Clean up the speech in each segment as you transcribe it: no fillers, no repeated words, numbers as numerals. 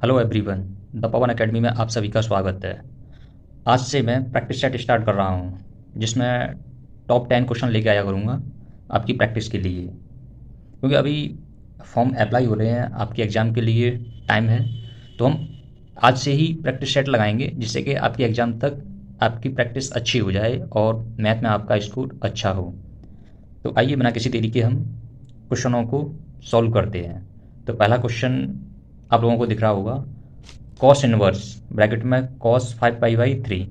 Hello everyone. The Pawan academy में आप सभी का स्वागत है। आज से मैं प्रैक्टिस सेट स्टार्ट कर रहा हूँ, जिसमें टॉप 10 क्वेश्चन लेके आया करूँगा आपकी प्रैक्टिस के लिए। क्योंकि अभी फॉर्म अप्लाई हो रहे हैं आपके एग्ज़ाम के लिए, टाइम है, तो हम आज से ही प्रैक्टिस सेट लगाएंगे, जिससे कि आपके एग्ज़ाम तक आपकी प्रैक्टिस अच्छी हो जाए और मैथ में आपका स्कोर अच्छा हो। तो आइए बिना किसी देरी के हम क्वेश्चनों को सॉल्व करते हैं। तो पहला क्वेश्चन आप लोगों को दिख रहा होगा, कॉस इनवर्स ब्रैकेट में कॉस 5 पाई/3।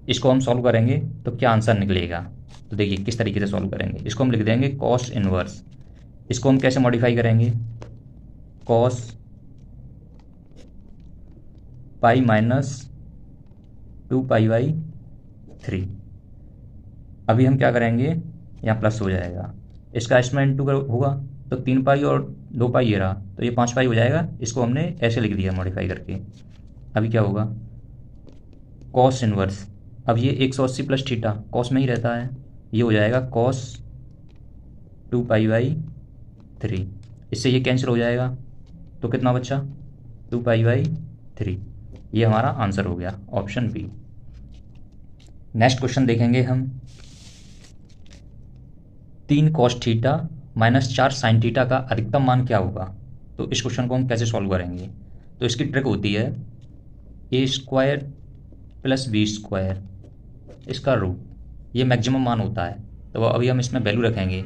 इसको हम सॉल्व करेंगे तो क्या आंसर निकलेगा। तो देखिए किस तरीके से सॉल्व करेंगे। इसको हम लिख देंगे कॉस इनवर्स। इसको हम कैसे मॉडिफाई करेंगे, कॉस पाई-2 पाई/3। अभी हम क्या करेंगे, यहाँ प्लस हो जाएगा, इसका इसमें इंटू होगा तो 3 पाई और 2 पाई ये रहा, तो ये 5 पाई हो जाएगा। इसको हमने ऐसे लिख दिया मॉडिफाई करके। अभी क्या होगा, कॉस इनवर्स, अब ये 180 प्लस थीटा कॉस में ही रहता है, ये हो जाएगा कॉस 2 पाई/3। इससे ये कैंसिल हो जाएगा, तो कितना बचा, 2 पाई/3। ये हमारा आंसर हो गया, ऑप्शन बी। नेक्स्ट क्वेश्चन देखेंगे हम, 3 cos θ - 4 sin θ का अधिकतम मान क्या होगा। तो इस क्वेश्चन को हम कैसे सॉल्व करेंगे। तो इसकी ट्रिक होती है a² + b², इसका रूट, ये मैक्सिमम मान होता है। तो अभी हम इसमें वैल्यू रखेंगे।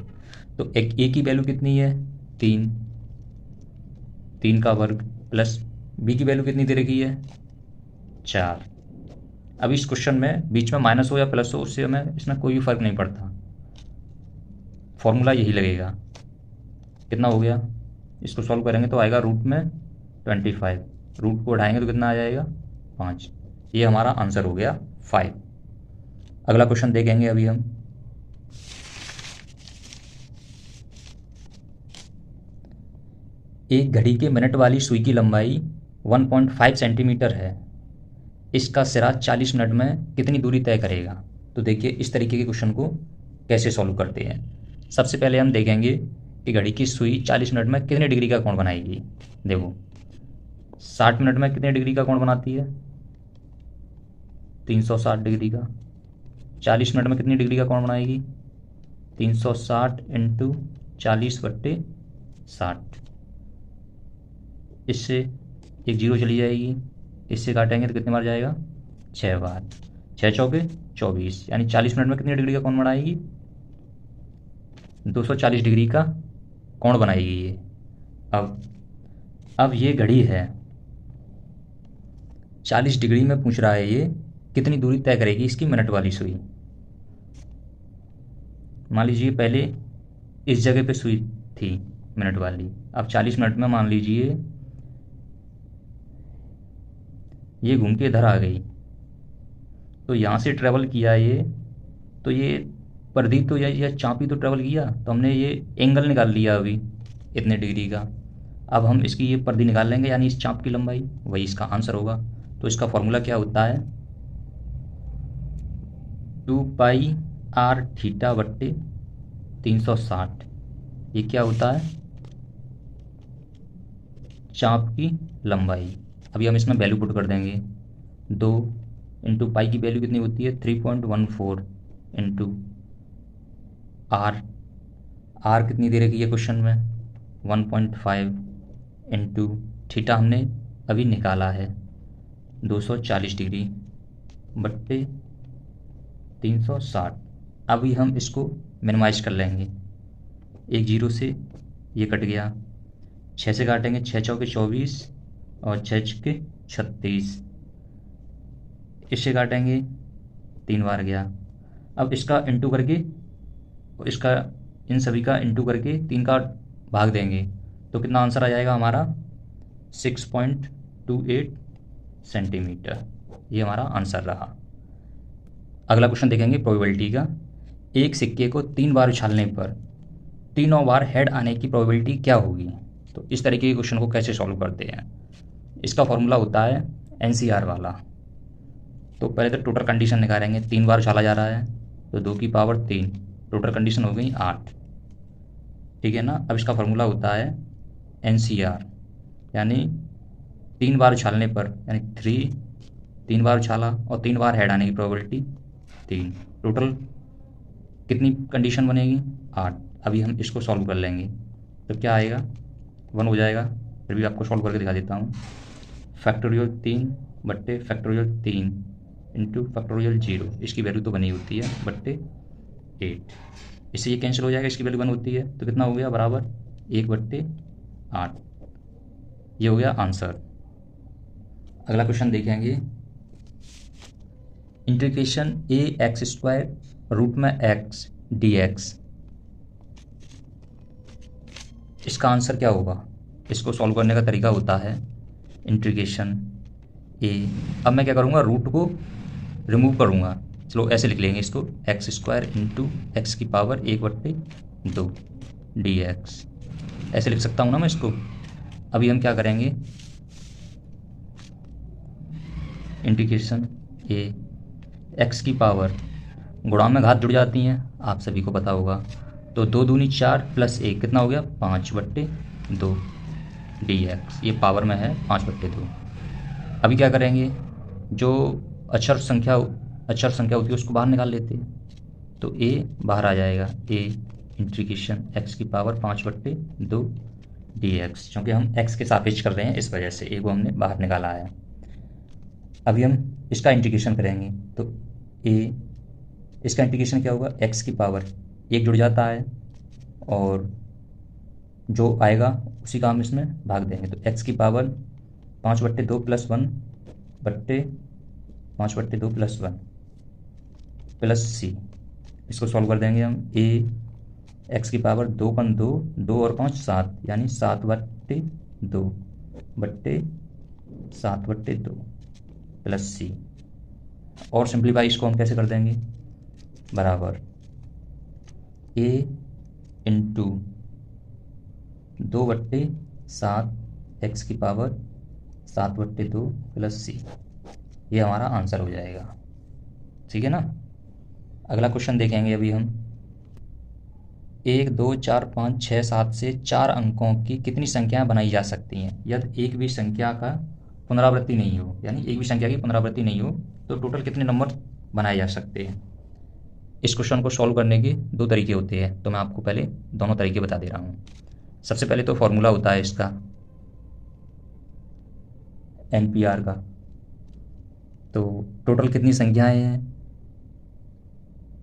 तो एक ए की वैल्यू कितनी है, 3, 3 का वर्ग, प्लस बी की वैल्यू कितनी दे रखी है, 4। अब इस क्वेश्चन में बीच में माइनस हो या प्लस हो, उससे हमें इसमें कोई भी फर्क नहीं पड़ता, फॉर्मूला यही लगेगा। कितना हो गया, इसको सॉल्व करेंगे तो आएगा रूट में 25, रूट को उठाएंगे तो कितना आ जाएगा, 5। ये हमारा आंसर हो गया 5। अगला क्वेश्चन देखेंगे अभी हम, एक घड़ी के मिनट वाली सुई की लंबाई 1.5 सेंटीमीटर है, इसका सिरा 40 मिनट में कितनी दूरी तय करेगा। तो देखिए इस तरीके के क्वेश्चन को कैसे सॉल्व करते हैं। सबसे पहले हम देखेंगे कि घड़ी की सुई 40 मिनट में कितने डिग्री का कोण बनाएगी। देखो 60 मिनट में कितने डिग्री का कोण बनाती है, 360 डिग्री का। 40 मिनट में कितनी डिग्री का कोण बनाएगी, 360 इंटू 40/60। इससे एक जीरो चली जाएगी, इससे काटेंगे तो कितनी बार जाएगा, 6 बार। 6 चौके 24, यानी 40 मिनट में कितनी डिग्री का कोण बनाएगी, 240 डिग्री का कोण बनाएगी ये। अब ये घड़ी है, 40 डिग्री में पूछ रहा है ये कितनी दूरी तय करेगी इसकी मिनट वाली सुई। मान लीजिए पहले इस जगह पे सुई थी मिनट वाली, अब 40 मिनट में मान लीजिए ये घूम के इधर आ गई, तो यहाँ से ट्रेवल किया ये, तो ये परिधि तो या चापी तो ट्रेवल किया, तो हमने ये एंगल निकाल लिया अभी इतने डिग्री का। अब हम इसकी ये परिधि निकाल लेंगे, यानी इस चाप की लंबाई, वही इसका आंसर होगा। तो इसका फॉर्मूला क्या होता है, 2πr/360। ये क्या होता है, चाप की लंबाई। अभी हम इसमें वैल्यू पुट कर देंगे, 2 इंटू पाई की वैल्यू कितनी होती है, 3.14 इंटू आर, आर कितनी दे रखी है क्वेश्चन में, 1.5 इंटू थीटा हमने अभी निकाला है 240 डिग्री बट्टे 360। अभी हम इसको मिनिमाइज कर लेंगे, एक जीरो से ये कट गया, 6 से काटेंगे, 6 चौके 24 और 6 छक्के 36, इससे काटेंगे 3 बार गया। अब इसका इंटू करके, इसका इन सभी का इंटू करके 3 का भाग देंगे, तो कितना आंसर आ जाएगा हमारा, 6.28 सेंटीमीटर। ये हमारा आंसर रहा। अगला क्वेश्चन देखेंगे प्रोबेबिलिटी का, एक सिक्के को 3 बार उछालने पर तीनों बार हेड आने की प्रोबेबिलिटी क्या होगी। तो इस तरीके के क्वेश्चन को कैसे सॉल्व करते हैं। इसका फॉर्मूला होता है एनसीआर वाला। तो पहले तो टोटल कंडीशन निकालेंगे, 3 बार उछाला जा रहा है तो 2 की पावर 3, टोटल कंडीशन हो गई 8, ठीक है ना। अब इसका फॉर्मूला होता है एनसीआर, यानी 3 बार उछालने पर यानी 3, 3 बार उछाला और 3 बार हेड आने की प्रोबेबिलिटी 3, टोटल कितनी कंडीशन बनेगी 8। अभी हम इसको सॉल्व कर लेंगे तो क्या आएगा 1 हो जाएगा। फिर भी आपको सॉल्व करके दिखा देता हूँ। फैक्टोरियल 3 बट्टे फैक्टोरियल 3 इंटू फैक्टोरियल 0, इसकी वैल्यू तो बनी होती है बट्टे 8, इससे ये कैंसिल हो जाएगा, इसकी वैल्यू 1 होती है तो कितना हो गया बराबर 1 बट्टे 8। ये हो गया आंसर। अगला क्वेश्चन देखेंगे, इंटीग्रेशन ए एक्स स्क्वायर रूट में एक्स डी एक्स, इसका आंसर क्या होगा। इसको सॉल्व करने का तरीका होता है इंटीग्रेशन ए, अब मैं क्या करूँगा रूट को रिमूव करूँगा, चलो ऐसे लिख लेंगे इसको, एक्स स्क्वायर इंटू एक्स की पावर 1/2 डी एक्स, ऐसे लिख सकता हूँ ना मैं इसको। अभी हम क्या करेंगे, इंटीग्रेशन ए एक्स की पावर, गुणा में घात जुड़ जाती हैं आप सभी को पता होगा, तो 2 दूनी 4 प्लस 1 कितना हो गया 5/2 डी एक्स, ये पावर में है 5/2। अभी क्या करेंगे, जो अक्षर संख्या होती है उसको बाहर निकाल लेते हैं, तो ए बाहर आ जाएगा, ए इंटीग्रेशन एक्स की पावर 5/2 डी एक्स, क्योंकि हम एक्स के सापेक्ष कर रहे हैं इस वजह से ए को हमने बाहर निकाला है। अभी हम इसका इंटीग्रेशन करेंगे तो ए, इसका इंटीग्रेशन क्या होगा, एक्स की पावर 1 जुड़ जाता है और जो आएगा उसी का हम इसमें भाग देंगे, तो एक्स की पावर 5/2 प्लस 1 बट्टे 5/2 प्लस 1 प्लस सी, इसको सॉल्व कर देंगे हम। ए एक्स की पावर 2 × 2, 2 और 5 7, यानी 7/2 बट्टे 7/2 प्लस सी, और सिंप्लीफाई इसको हम कैसे कर देंगे, बराबर ए इंटू 2/7 एक्स की पावर 7/2 प्लस सी, ये हमारा आंसर हो जाएगा। ठीक है ना। अगला क्वेश्चन देखेंगे अभी हम, 1 2 4 5 6 7 से 4 अंकों की कितनी संख्याएं बनाई जा सकती हैं यदि एक भी संख्या का पुनरावृत्ति नहीं हो, यानी एक भी संख्या की पुनरावृत्ति नहीं हो तो टोटल कितने नंबर बनाए जा सकते हैं। इस क्वेश्चन को सॉल्व करने के 2 तरीके होते हैं, तो मैं आपको पहले दोनों तरीके बता दे रहा हूँ। सबसे पहले तो फॉर्मूला होता है इसका NPR का, तो टोटल कितनी संख्याएं हैं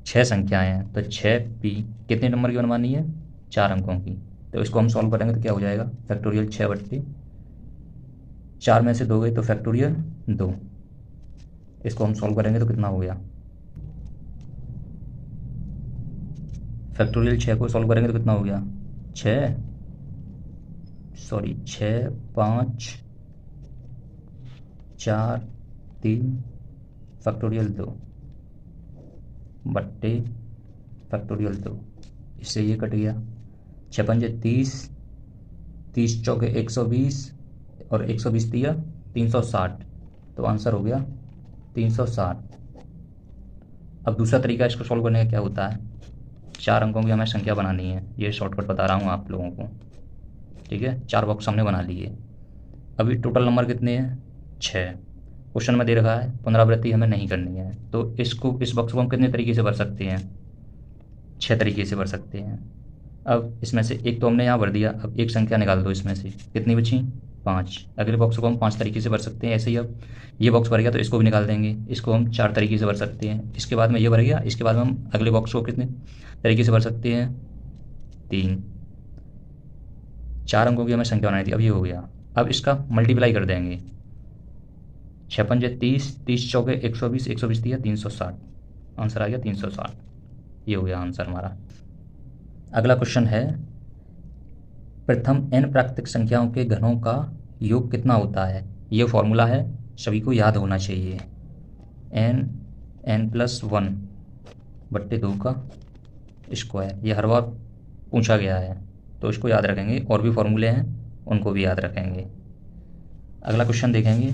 6 संख्याएं हैं, तो 6p कितने नंबर की बनवानी है 4 अंकों की, तो इसको हम सॉल्व करेंगे तो क्या हो जाएगा फैक्टोरियल 6/4 में से 2 गए तो फैक्टोरियल 2, इसको हम सॉल्व करेंगे तो कितना हो गया, फैक्टोरियल 6 को सॉल्व करेंगे तो कितना हो गया 6 5 4 3 फैक्टोरियल 2 बट्टे फैक्टोरियल 2, इससे ये कट गया, 6 पंजे 30, 30 चौके 120 और 120 दिया 360, तो आंसर हो गया 360। अब दूसरा तरीका इसको सॉल्व करने का क्या होता है, 4 अंकों की हमें संख्या बनानी है, ये शॉर्टकट बता रहा हूँ आप लोगों को। ठीक है, 4 बॉक्स हमने बना लिए। अभी टोटल नंबर कितने हैं 6, क्वेश्चन में दे रखा है पुनरावृत्ति हमें नहीं करनी है, तो इसको इस बॉक्स को हम कितने तरीके से भर सकते हैं 6 तरीके से भर सकते हैं। अब इसमें से एक तो हमने यहाँ भर दिया, अब एक संख्या निकाल दो, इसमें से कितनी बची 5, अगले बॉक्स को हम 5 तरीके से भर सकते हैं। ऐसे ही अब ये बॉक्स भर गया तो इसको भी निकाल देंगे, इसको हम 4 तरीके से भर सकते हैं। इसके बाद में ये भर गया, इसके बाद में हम अगले बॉक्स को कितने तरीके से भर सकते हैं 3, 4 अंकों की हमें संख्या बनानी थी, अब ये हो गया। अब इसका मल्टीप्लाई कर देंगे, 6 पंजे 30, 30 चौके 120, 120 दिया 360, आंसर आ गया 360, ये हो गया आंसर हमारा। अगला क्वेश्चन है, प्रथम n प्राकृतिक संख्याओं के घनों का योग कितना होता है। ये फॉर्मूला है, सभी को याद होना चाहिए, n+1/2 का स्क्वायर, ये हर बार पूछा गया है तो इसको याद रखेंगे, और भी फॉर्मूले हैं उनको भी याद रखेंगे। अगला क्वेश्चन देखेंगे,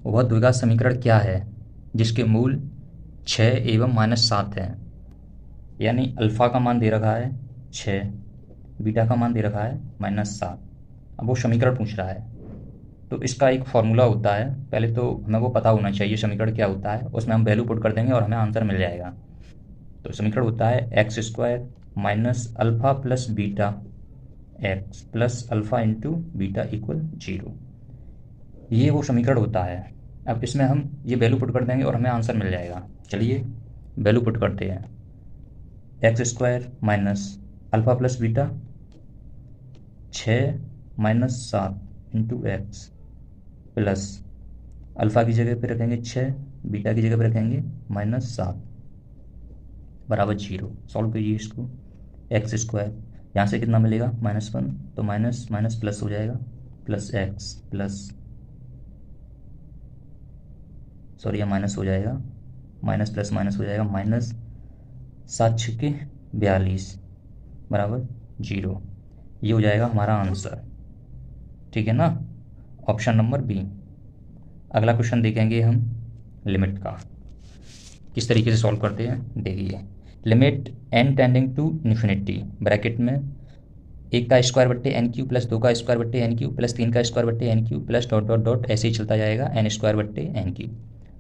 वह द्विघात समीकरण क्या है जिसके मूल 6 एवं -7 हैं, यानी अल्फ़ा का मान दे रखा है 6, बीटा का मान दे रखा है -7, अब वो समीकरण पूछ रहा है, तो इसका एक फार्मूला होता है, पहले तो हमें वो पता होना चाहिए समीकरण क्या होता है, उसमें हम वैल्यू पुट कर देंगे और हमें आंसर मिल जाएगा। तो समीकरण होता है x square minus alpha plus beta x plus alpha into beta equal 0। ये वो समीकरण होता है। अब इसमें हम ये वैल्यू पुट कर देंगे और हमें आंसर मिल जाएगा। चलिए वैल्यू पुट करते हैं। X square minus alpha plus beta 6 minus 7 into x plus alpha की जगह पे रखेंगे 6, बीटा की जगह पे रखेंगे -7 बराबर 0। सॉल्व करिए इसको। एक्स स्क्वायर यहाँ से कितना मिलेगा -1, तो माइनस माइनस प्लस हो जाएगा, प्लस एक्स प्लस सॉरी यह माइनस हो जाएगा, माइनस प्लस माइनस हो जाएगा, माइनस 7 छक्के 42 बराबर 0। ये हो जाएगा हमारा आंसर। ठीक है ना, ऑप्शन नंबर बी। अगला क्वेश्चन देखेंगे हम लिमिट का, किस तरीके से सॉल्व करते हैं देखिए। Limit n tending to infinity bracket में 1 का स्क्वायर बट्टे एन क्यू प्लस 2 का स्क्वायर बट्टे एन क्यू प्लस 3 का स्क्वायर बट्टे n cube plus dot dot dot ऐसे ही चलता जाएगा एन स्क्वायर बट्टे एन क्यू।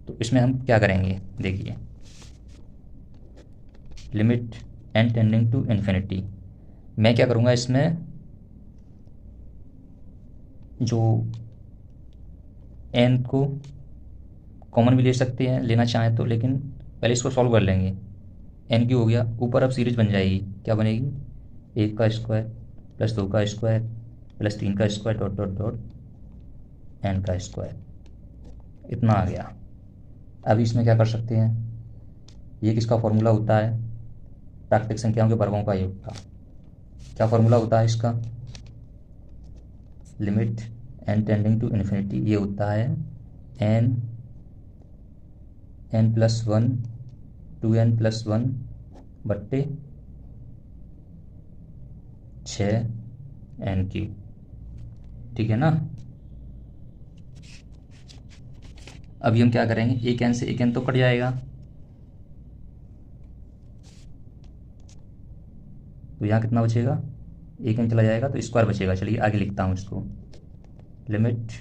तो इसमें हम क्या करेंगे देखिए, limit n tending to infinity, मैं क्या करूँगा इसमें जो n को कॉमन भी ले सकते हैं लेना चाहें तो, लेकिन पहले इसको सॉल्व कर लेंगे। एन क्यू हो गया, ऊपर अब सीरीज बन जाएगी, क्या बनेगी 1 का स्क्वायर प्लस 2 का स्क्वायर प्लस 3 का square dot dot dot n का स्क्वायर, इतना आ गया। अभी इसमें क्या कर सकते हैं, ये किसका फॉर्मूला होता है, प्राकृतिक संख्याओं के वर्गों का योग का। क्या फॉर्मूला होता है इसका, limit n tending to infinity, ये होता है n प्लस 1 2n प्लस 1 बट्टे 6 n की। ठीक है ना। अभी हम क्या करेंगे, एक n से एक n तो कट जाएगा, तो यहाँ कितना बचेगा, एक n चला जाएगा तो स्क्वायर बचेगा। चलिए आगे लिखता हूँ इसको, limit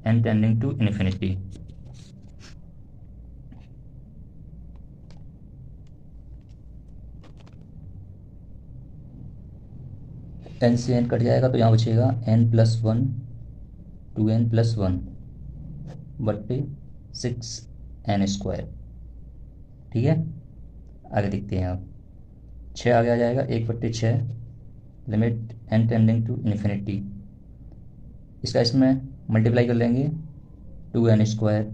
n tending to infinity, n से n कट जाएगा तो यहाँ बचेगा n प्लस 1 2n प्लस 1 बट्टे 6n स्क्वायर। ठीक है, आगे देखते हैं। अब 6 आगे आ जाएगा, 1/6 limit n tending to infinity, इसका इसमें मल्टीप्लाई कर लेंगे 2n स्क्वायर,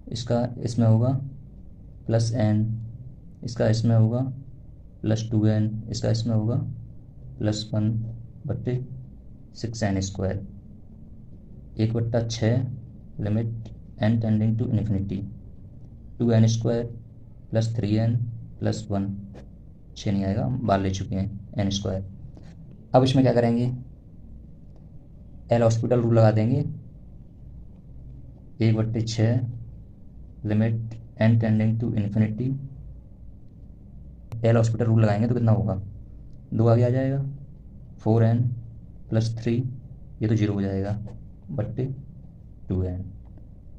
इसका इसमें होगा प्लस n, इसका इसमें होगा प्लस 2n, इसका इसमें होगा plus 1/6n square, 1/6 limit n tending to infinity 2n square plus 3n plus 1, 6 नहीं आएगा, हम बाहर ले चुके हैं n स्क्वायर। अब इसमें क्या करेंगे, एल हॉस्पिटल रूल लगा देंगे, 1/6 limit n tending to infinity, L'Hospital rule लगाएंगे तो कितना होगा, 2 आगे आ जाएगा, 4n प्लस 3, ये तो 0 हो जाएगा बट्टे 2n।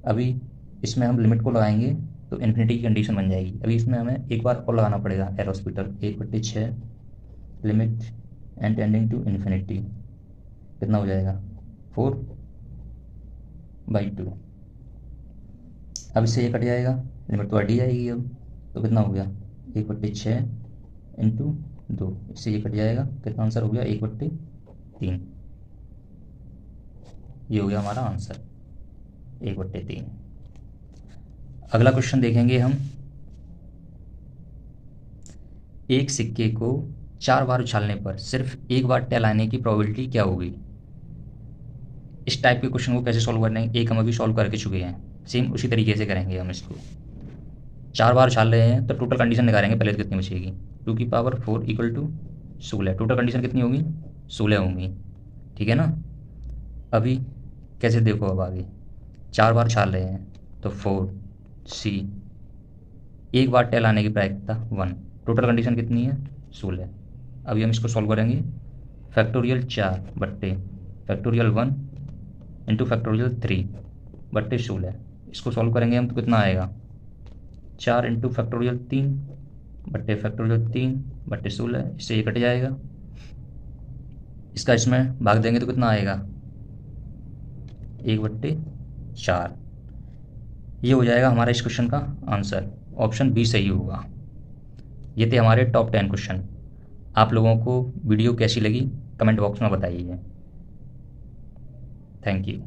अभी इसमें हम लिमिट को लगाएंगे तो इन्फिनिटी की कंडीशन बन जाएगी। अभी इसमें हमें एक बार और लगाना पड़ेगा L'Hospital, 1/6 limit n tending to infinity, कितना हो जाएगा 4/2। अब इससे ये कट जाएगा, लिमिट तो हट ही जाएगी अब, तो कितना हो गया 1/6 इंटू 2, इससे ये कट जाएगा, कितना आंसर हो गया 1/3। ये हो गया हमारा आंसर 1/3। अगला क्वेश्चन देखेंगे हम, एक सिक्के को 4 बार उछालने पर सिर्फ एक बार टेल आने की प्रोबेबिलिटी क्या होगी। इस टाइप के क्वेश्चन को कैसे सॉल्व करना है, एक हम अभी सॉल्व करके चुके हैं, सेम उसी तरीके से करेंगे हम इसको। 4 बार उछाल रहे हैं तो टोटल कंडीशन निकालेंगे, पहले तो कितनी बचेगी 2 की power 4 equal to 16, total condition कितनी होगी 16 होंगी। ठीक है ना। अभी कैसे देखो, अब आगे 4 बार उछाल रहे हैं तो 4c, एक बार टेल आने की प्रायिकता 1, टोटल कंडीशन कितनी है 16। अभी हम इसको सॉल्व करेंगे, फैक्टोरियल 4 बट्टे फैक्टोरियल 1 इंटू फैक्टोरियल 3 बट्टे 16। इसको सॉल्व करेंगे हम तो कितना आएगा, 4 इंटू फैक्टोरियल 3 बट्टे फैक्टोरियल 3 बट्टे 16। इससे ये कट जाएगा, इसका इसमें भाग देंगे तो कितना आएगा, 1/4। ये हो जाएगा हमारा इस क्वेश्चन का आंसर। ऑप्शन बी सही होगा। ये थे हमारे टॉप 10 क्वेश्चन। आप लोगों को वीडियो कैसी लगी कमेंट बॉक्स में बताइए। Thank you.